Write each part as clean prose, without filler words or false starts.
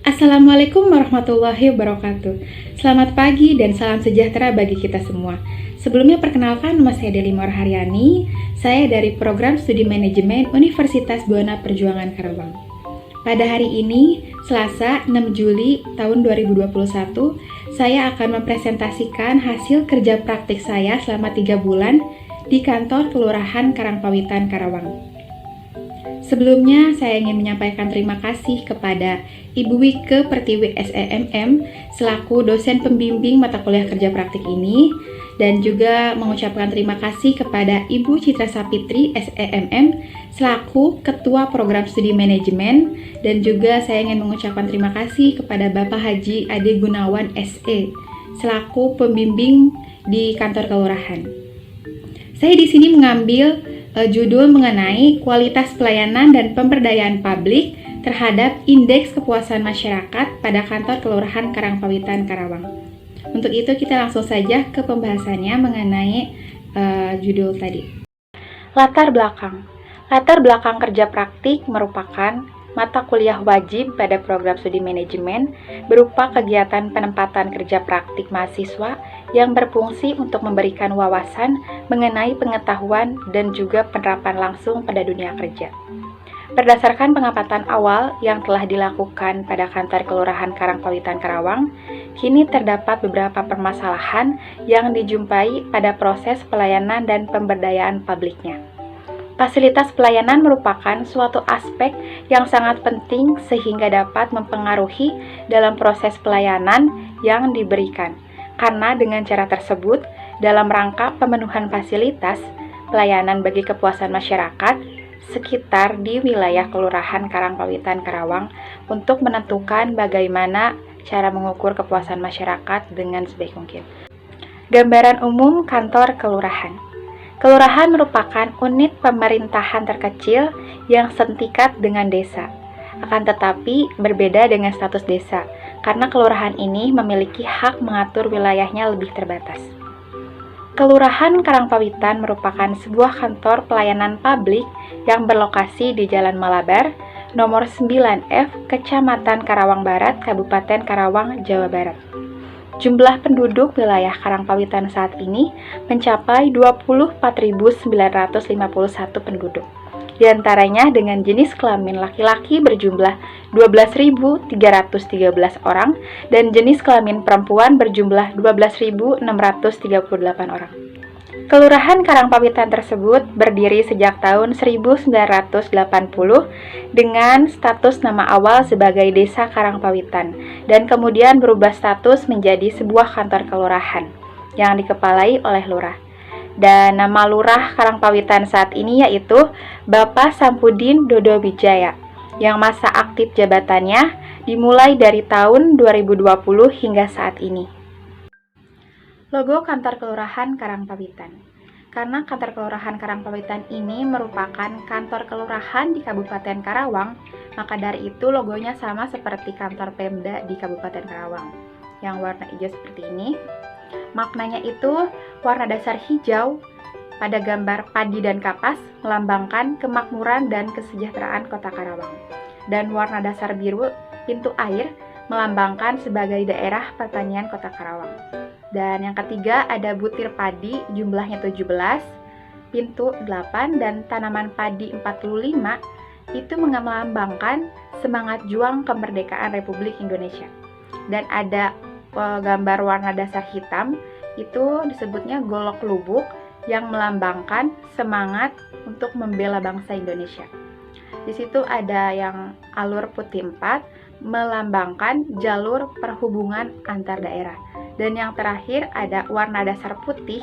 Assalamualaikum warahmatullahi wabarakatuh. Selamat pagi dan salam sejahtera bagi kita semua. Sebelumnya perkenalkan, nama saya Deli Haryani. Saya dari Program Studi Manajemen Universitas Buana Perjuangan Karawang. Pada hari ini, Selasa 6 Juli tahun 2021, saya akan mempresentasikan hasil kerja praktik saya selama 3 bulan di kantor Kelurahan Karangpawitan, Karawang. Sebelumnya, saya ingin menyampaikan terima kasih kepada Ibu Wike Pertiwi SEMM selaku dosen pembimbing mata kuliah kerja praktik ini, dan juga mengucapkan terima kasih kepada Ibu Citra Sapitri SEMM selaku Ketua Program Studi Manajemen, dan juga saya ingin mengucapkan terima kasih kepada Bapak Haji Ade Gunawan SE selaku pembimbing di kantor kelurahan. Saya di sini mengambil judul mengenai kualitas pelayanan dan pemberdayaan publik terhadap indeks kepuasan masyarakat pada kantor Kelurahan Karangpawitan, Karawang. Untuk itu kita langsung saja ke pembahasannya mengenai judul tadi. Latar belakang. Latar belakang kerja praktik merupakan mata kuliah wajib pada program studi manajemen berupa kegiatan penempatan kerja praktik mahasiswa yang berfungsi untuk memberikan wawasan mengenai pengetahuan dan juga penerapan langsung pada dunia kerja. Berdasarkan pengamatan awal yang telah dilakukan pada kantor Kelurahan Karangpawitan, Karawang, kini terdapat beberapa permasalahan yang dijumpai pada proses pelayanan dan pemberdayaan publiknya. Fasilitas pelayanan merupakan suatu aspek yang sangat penting sehingga dapat mempengaruhi dalam proses pelayanan yang diberikan. Karena dengan cara tersebut, dalam rangka pemenuhan fasilitas pelayanan bagi kepuasan masyarakat sekitar di wilayah Kelurahan Karangpawitan, Karawang untuk menentukan bagaimana cara mengukur kepuasan masyarakat dengan sebaik mungkin. Gambaran umum kantor kelurahan. Kelurahan merupakan unit pemerintahan terkecil yang setingkat dengan desa. Akan tetapi berbeda dengan status desa, karena kelurahan ini memiliki hak mengatur wilayahnya lebih terbatas. Kelurahan Karangpawitan merupakan sebuah kantor pelayanan publik yang berlokasi di Jalan Malabar, nomor 9F, Kecamatan Karawang Barat, Kabupaten Karawang, Jawa Barat. Jumlah penduduk wilayah Karangpawitan saat ini mencapai 24.951 penduduk. Di antaranya dengan jenis kelamin laki-laki berjumlah 12.313 orang dan jenis kelamin perempuan berjumlah 12.638 orang. Kelurahan Karangpawitan tersebut berdiri sejak tahun 1980 dengan status nama awal sebagai Desa Karangpawitan dan kemudian berubah status menjadi sebuah kantor kelurahan yang dikepalai oleh lurah. Dan nama lurah Karangpawitan saat ini yaitu Bapak Sampudin Dodo Wijaya yang masa aktif jabatannya dimulai dari tahun 2020 hingga saat ini. Logo kantor kelurahan Karangpawitan. Karena kantor kelurahan Karangpawitan ini merupakan kantor kelurahan di Kabupaten Karawang, maka dari itu logonya sama seperti kantor Pemda di Kabupaten Karawang, yang warna hijau seperti ini. Maknanya itu warna dasar hijau pada gambar padi dan kapas melambangkan kemakmuran dan kesejahteraan Kota Karawang. Dan warna dasar biru pintu air melambangkan sebagai daerah pertanian Kota Karawang. Dan yang ketiga ada butir padi jumlahnya 17, pintu 8, dan tanaman padi 45 itu melambangkan semangat juang kemerdekaan Republik Indonesia. Dan ada gambar warna dasar hitam itu disebutnya golok lubuk yang melambangkan semangat untuk membela bangsa Indonesia. Di situ ada yang alur putih 4 melambangkan jalur perhubungan antar daerah. Dan yang terakhir ada warna dasar putih,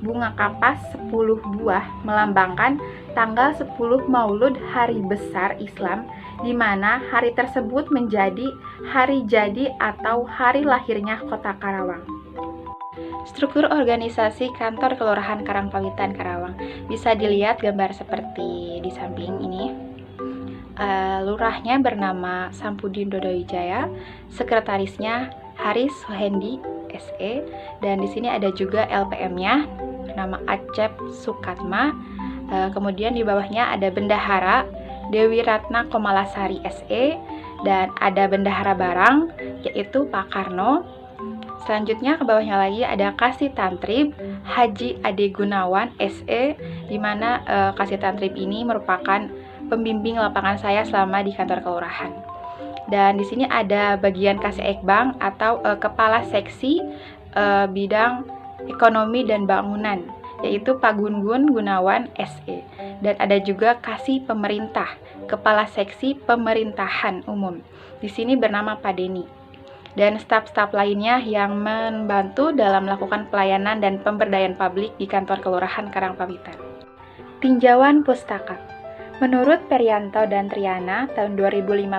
bunga kapas 10 buah melambangkan tanggal 10 Maulud Hari Besar Islam, di mana hari tersebut menjadi hari jadi atau hari lahirnya Kota Karawang. Struktur organisasi kantor Kelurahan Karangpawitan, Karawang. Bisa dilihat gambar seperti di samping ini. Lurahnya bernama Sampudin Dodo Wijaya, sekretarisnya Haris Suhendi SE, dan di sini ada juga LPM-nya nama Acep Sukatma. Kemudian di bawahnya ada Bendahara Dewi Ratna Komalasari SE, Dan ada bendahara barang, yaitu Pak Karno. Selanjutnya ke bawahnya lagi ada Kasih Tantrib Haji Ade Gunawan SE, di mana Kasih Tantrib ini merupakan pembimbing lapangan saya selama di kantor kelurahan. Dan di sini ada bagian Kasih Ekbang atau kepala seksi bidang ekonomi dan bangunan, yaitu Pak Gun-Gun Gunawan SE. Dan ada juga Kasih Pemerintah, kepala seksi pemerintahan umum. Di sini bernama Pak Deni. Dan staf-staf lainnya yang membantu dalam melakukan pelayanan dan pemberdayaan publik di kantor Kelurahan Karangpawitan. Tinjauan pustaka. Menurut Perianto dan Triana tahun 2015,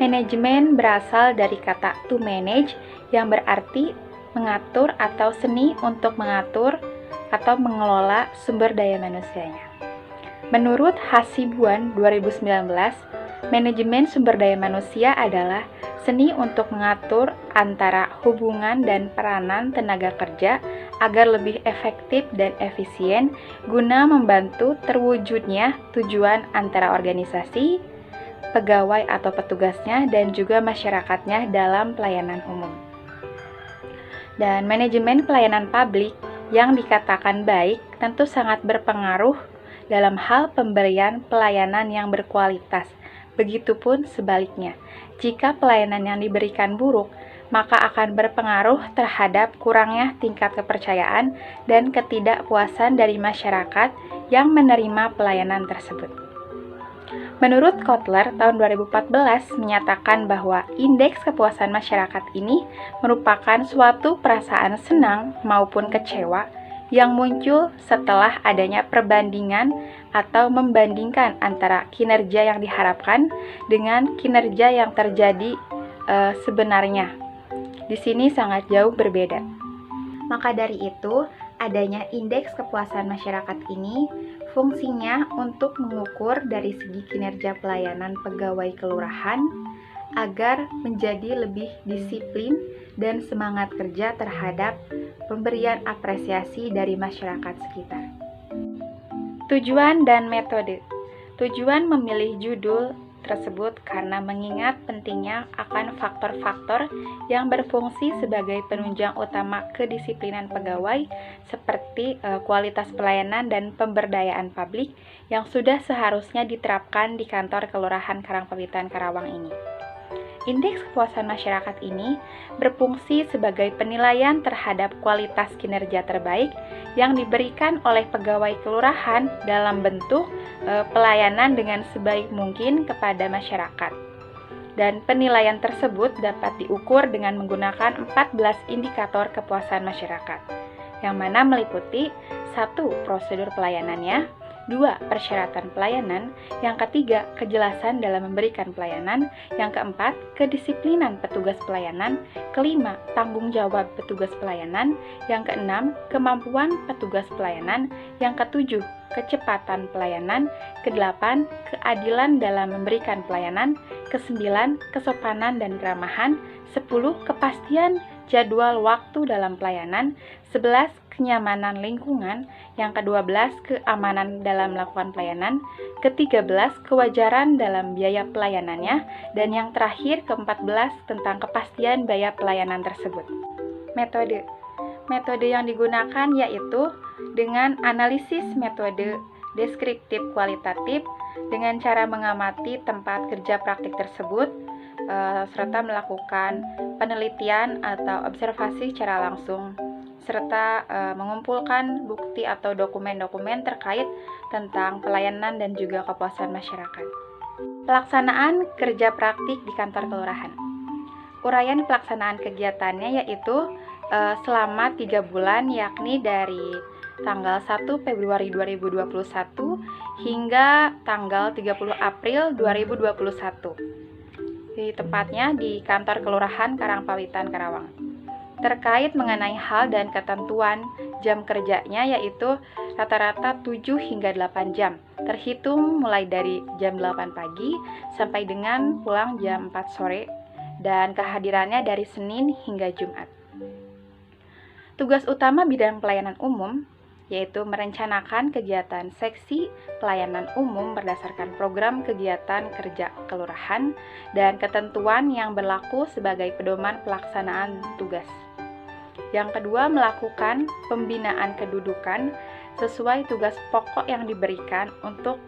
manajemen berasal dari kata to manage yang berarti mengatur atau seni untuk mengatur atau mengelola sumber daya manusianya. Menurut Hasibuan 2019, manajemen sumber daya manusia adalah seni untuk mengatur antara hubungan dan peranan tenaga kerja agar lebih efektif dan efisien guna membantu terwujudnya tujuan antara organisasi, pegawai atau petugasnya, dan juga masyarakatnya dalam pelayanan umum. Dan manajemen pelayanan publik yang dikatakan baik tentu sangat berpengaruh dalam hal pemberian pelayanan yang berkualitas. Begitupun sebaliknya, jika pelayanan yang diberikan buruk, maka akan berpengaruh terhadap kurangnya tingkat kepercayaan dan ketidakpuasan dari masyarakat yang menerima pelayanan tersebut. Menurut Kotler, tahun 2014 menyatakan bahwa indeks kepuasan masyarakat ini merupakan suatu perasaan senang maupun kecewa yang muncul setelah adanya perbandingan atau membandingkan antara kinerja yang diharapkan dengan kinerja yang terjadi sebenarnya. Di sini sangat jauh berbeda. Maka dari itu, adanya indeks kepuasan masyarakat ini fungsinya untuk mengukur dari segi kinerja pelayanan pegawai kelurahan agar menjadi lebih disiplin dan semangat kerja terhadap pemberian apresiasi dari masyarakat sekitar. Tujuan dan metode. Tujuan memilih judul tersebut karena mengingat pentingnya akan faktor-faktor yang berfungsi sebagai penunjang utama kedisiplinan pegawai seperti kualitas pelayanan dan pemberdayaan publik yang sudah seharusnya diterapkan di kantor Kelurahan Karangpawitan Karawang ini. Indeks kepuasan masyarakat ini berfungsi sebagai penilaian terhadap kualitas kinerja terbaik yang diberikan oleh pegawai kelurahan dalam bentuk pelayanan dengan sebaik mungkin kepada masyarakat. Dan penilaian tersebut dapat diukur dengan menggunakan 14 indikator kepuasan masyarakat, yang mana meliputi 1. Prosedur pelayanannya, 2. Persyaratan pelayanan, yang ketiga, kejelasan dalam memberikan pelayanan, yang keempat, kedisiplinan petugas pelayanan, kelima, tanggung jawab petugas pelayanan, yang keenam, kemampuan petugas pelayanan, yang ketujuh, kecepatan pelayanan, kedelapan, keadilan dalam memberikan pelayanan, kesembilan, kesopanan dan keramahan, 10. Kepastian jadwal waktu dalam pelayanan, 11. Kenyamanan lingkungan, yang ke-12 keamanan dalam melakukan pelayanan, ke-13 kewajaran dalam biaya pelayanannya, dan yang terakhir ke-14 tentang kepastian biaya pelayanan tersebut. Metode. Metode yang digunakan yaitu dengan analisis metode deskriptif kualitatif dengan cara mengamati tempat kerja praktik tersebut serta melakukan penelitian atau observasi secara langsung serta mengumpulkan bukti atau dokumen-dokumen terkait tentang pelayanan dan juga kepuasan masyarakat. Pelaksanaan kerja praktik di kantor kelurahan. Uraian pelaksanaan kegiatannya yaitu selama 3 bulan, yakni dari tanggal 1 Februari 2021 hingga tanggal 30 April 2021. Tepatnya di kantor Kelurahan Karangpawitan Karawang. Terkait mengenai hal dan ketentuan jam kerjanya yaitu rata-rata 7 hingga 8 jam, terhitung mulai dari jam 8 pagi sampai dengan pulang jam 4 sore, dan kehadirannya dari Senin hingga Jumat. Tugas utama bidang pelayanan umum yaitu merencanakan kegiatan seksi pelayanan umum berdasarkan program kegiatan kerja kelurahan dan ketentuan yang berlaku sebagai pedoman pelaksanaan tugas. Yang kedua, melakukan pembinaan kedudukan sesuai tugas pokok yang diberikan untuk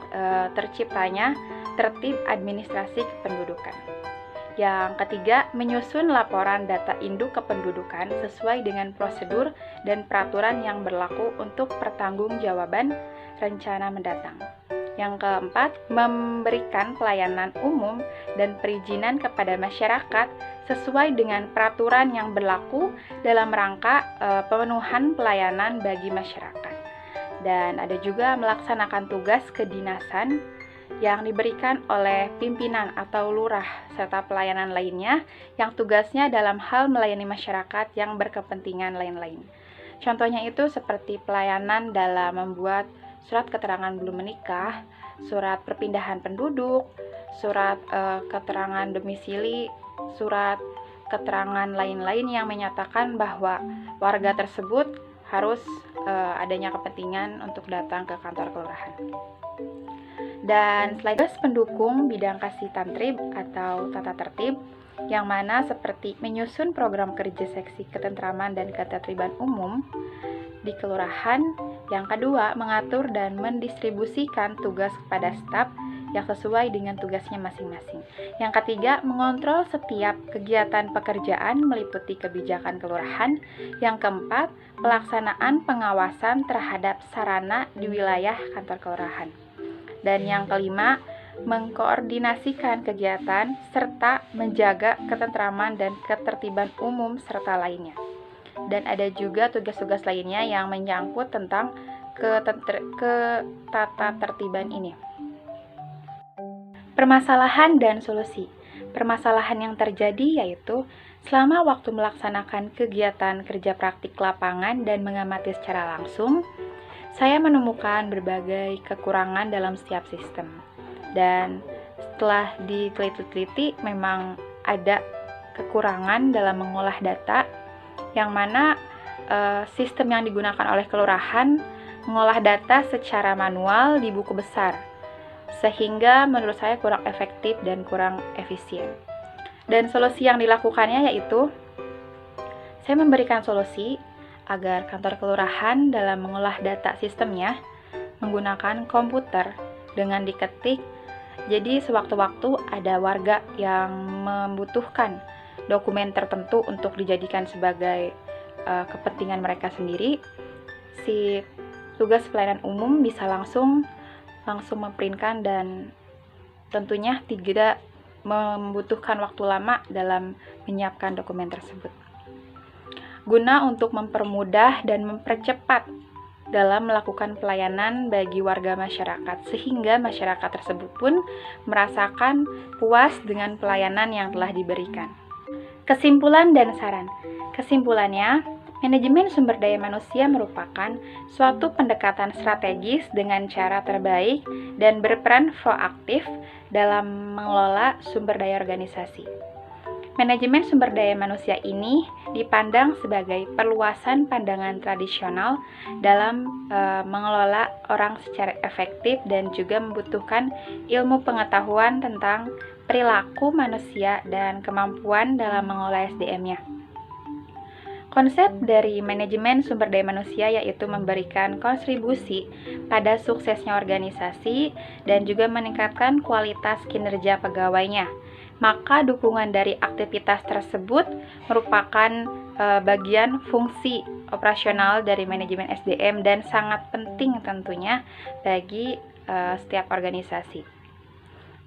terciptanya tertib administrasi kependudukan. Yang ketiga, menyusun laporan data induk kependudukan sesuai dengan prosedur dan peraturan yang berlaku untuk pertanggungjawaban rencana mendatang. Yang keempat, memberikan pelayanan umum dan perizinan kepada masyarakat sesuai dengan peraturan yang berlaku dalam rangka pemenuhan pelayanan bagi masyarakat. Dan ada juga melaksanakan tugas kedinasan yang diberikan oleh pimpinan atau lurah serta pelayanan lainnya yang tugasnya dalam hal melayani masyarakat yang berkepentingan lain-lain. Contohnya itu seperti pelayanan dalam membuat surat keterangan belum menikah, surat perpindahan penduduk, surat keterangan domisili, surat keterangan lain-lain yang menyatakan bahwa warga tersebut harus adanya kepentingan untuk datang ke kantor kelurahan. Dan selain itu pendukung bidang kasih tantrib atau tata tertib yang mana seperti menyusun program kerja seksi ketentraman dan ketertiban umum di kelurahan. Yang kedua, mengatur dan mendistribusikan tugas kepada staf yang sesuai dengan tugasnya masing-masing. Yang ketiga, mengontrol setiap kegiatan pekerjaan meliputi kebijakan kelurahan. Yang keempat, pelaksanaan pengawasan terhadap sarana di wilayah kantor kelurahan. Dan yang kelima, mengkoordinasikan kegiatan serta menjaga ketentraman dan ketertiban umum serta lainnya. Dan ada juga tugas-tugas lainnya yang menyangkut tentang tata tertiban ini. Permasalahan dan solusi. Permasalahan yang terjadi yaitu selama waktu melaksanakan kegiatan kerja praktik lapangan dan mengamati secara langsung, saya menemukan berbagai kekurangan dalam setiap sistem. Dan setelah diteliti-teliti memang ada kekurangan dalam mengolah data yang mana sistem yang digunakan oleh kelurahan mengolah data secara manual di buku besar, sehingga menurut saya kurang efektif dan kurang efisien. Dan solusi yang dilakukannya yaitu saya memberikan solusi agar kantor kelurahan dalam mengolah data sistemnya menggunakan komputer dengan diketik. Jadi sewaktu-waktu ada warga yang membutuhkan dokumen tertentu untuk dijadikan sebagai kepentingan mereka sendiri, si tugas pelayanan umum bisa langsung memprintkan dan tentunya tidak membutuhkan waktu lama dalam menyiapkan dokumen tersebut. Guna untuk mempermudah dan mempercepat dalam melakukan pelayanan bagi warga masyarakat, sehingga masyarakat tersebut pun merasakan puas dengan pelayanan yang telah diberikan. Kesimpulan dan saran. Kesimpulannya, manajemen sumber daya manusia merupakan suatu pendekatan strategis dengan cara terbaik dan berperan proaktif dalam mengelola sumber daya organisasi. Manajemen sumber daya manusia ini dipandang sebagai perluasan pandangan tradisional dalam mengelola orang secara efektif dan juga membutuhkan ilmu pengetahuan tentang perilaku manusia dan kemampuan dalam mengolah SDM-nya. Konsep dari manajemen sumber daya manusia yaitu memberikan kontribusi pada suksesnya organisasi dan juga meningkatkan kualitas kinerja pegawainya. Maka dukungan dari aktivitas tersebut merupakan bagian fungsi operasional dari manajemen SDM dan sangat penting tentunya bagi setiap organisasi.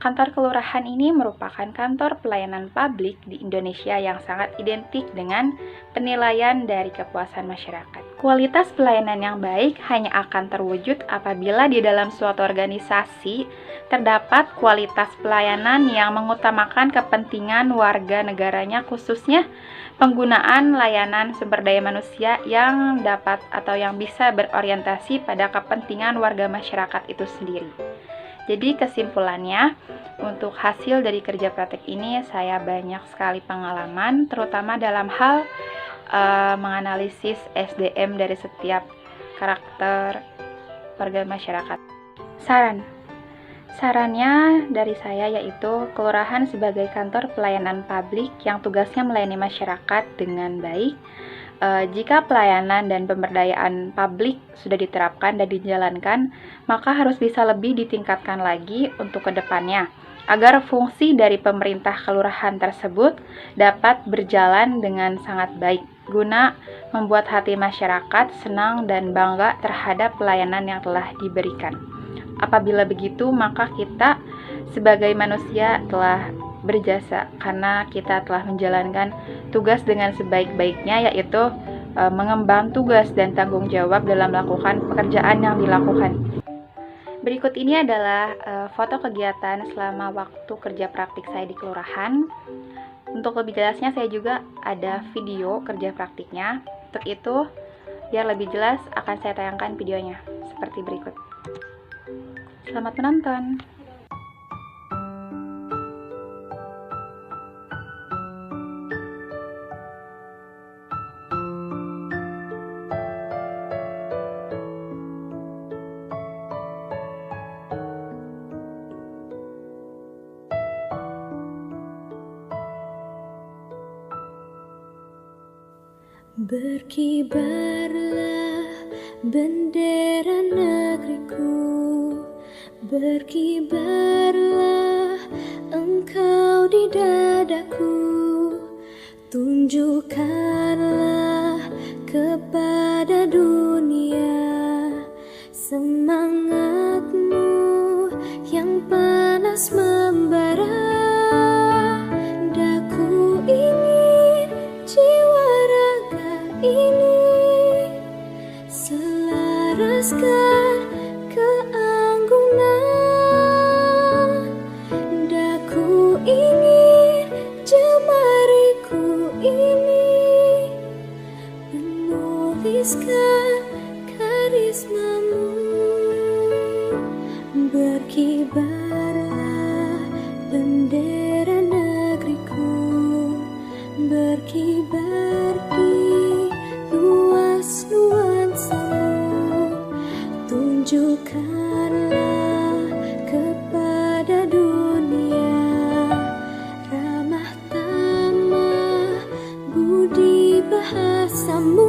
Kantor kelurahan ini merupakan kantor pelayanan publik di Indonesia yang sangat identik dengan penilaian dari kepuasan masyarakat. Kualitas pelayanan yang baik hanya akan terwujud apabila di dalam suatu organisasi terdapat kualitas pelayanan yang mengutamakan kepentingan warga negaranya, khususnya penggunaan layanan sumber daya manusia yang dapat atau yang bisa berorientasi pada kepentingan warga masyarakat itu sendiri. Jadi kesimpulannya, untuk hasil dari kerja praktek ini saya banyak sekali pengalaman, terutama dalam hal menganalisis SDM dari setiap karakter warga masyarakat. Sarannya dari saya yaitu kelurahan sebagai kantor pelayanan publik yang tugasnya melayani masyarakat dengan baik. Jika pelayanan dan pemberdayaan publik sudah diterapkan dan dijalankan, maka harus bisa lebih ditingkatkan lagi untuk kedepannya, agar fungsi dari pemerintah kelurahan tersebut dapat berjalan dengan sangat baik, guna membuat hati masyarakat senang dan bangga terhadap pelayanan yang telah diberikan. Apabila begitu, maka kita sebagai manusia telah berjasa karena kita telah menjalankan tugas dengan sebaik-baiknya, yaitu mengemban tugas dan tanggung jawab dalam melakukan pekerjaan yang dilakukan. Berikut ini adalah foto kegiatan selama waktu kerja praktik saya di kelurahan. Untuk lebih jelasnya saya juga ada video kerja praktiknya. Untuk itu, biar lebih jelas akan saya tayangkan videonya seperti berikut. Selamat menonton. Berkibarlah bendera negeriku, berkibarlah engkau di dadaku, tunjukkanlah kepada dunia semangatmu yang panas membara. Daku ingin jiwa raga ini selaraskan keanggunan. Daku ingin jemariku ini menuliskan karismamu. Berkibarlah bendera negeriku, berkibar di luas nuansamu, tunjukkanlah kepada dunia ramah tamah budi bahasamu.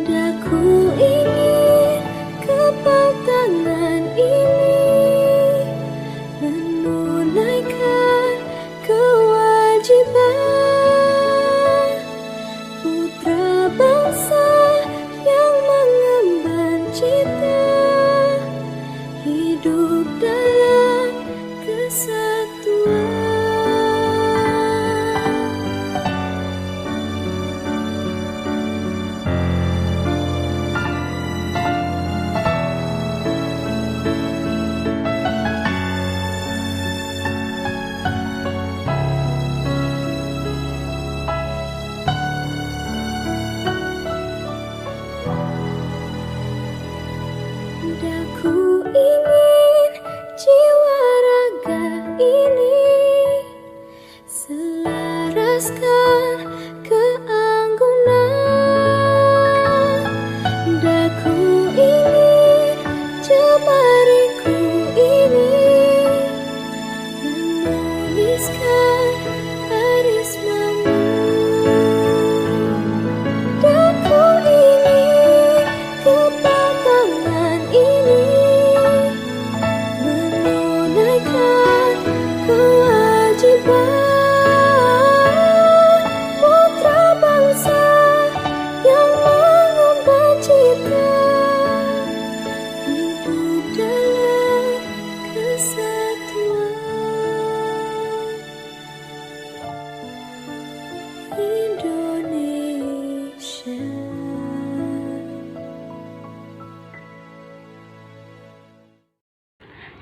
Daku ingin kepal tangan ini menunaikan kewajiban putra bangsa yang mengemban cita hidup dalam kesatuan. Daku ingin jiwa raga ini selaraskan keanggunan. Daku ingin jemariku ini menuliskan karismamu. Daku ingin kepal tangan ini menunaikan kewajiban putra bangsa yang mengemban cita hidup dalam kesatuan. Indonesia.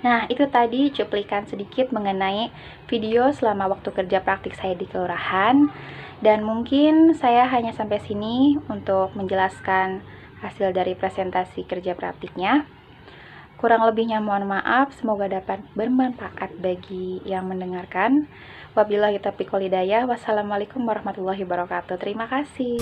Nah, itu tadi cuplikan sedikit mengenai video selama waktu kerja praktik saya di kelurahan. Dan mungkin saya hanya sampai sini untuk menjelaskan hasil dari presentasi kerja praktiknya. Kurang lebihnya mohon maaf, semoga dapat bermanfaat bagi yang mendengarkan. Wabillahi taufiq wal hidayah. Wassalamualaikum warahmatullahi wabarakatuh. Terima kasih.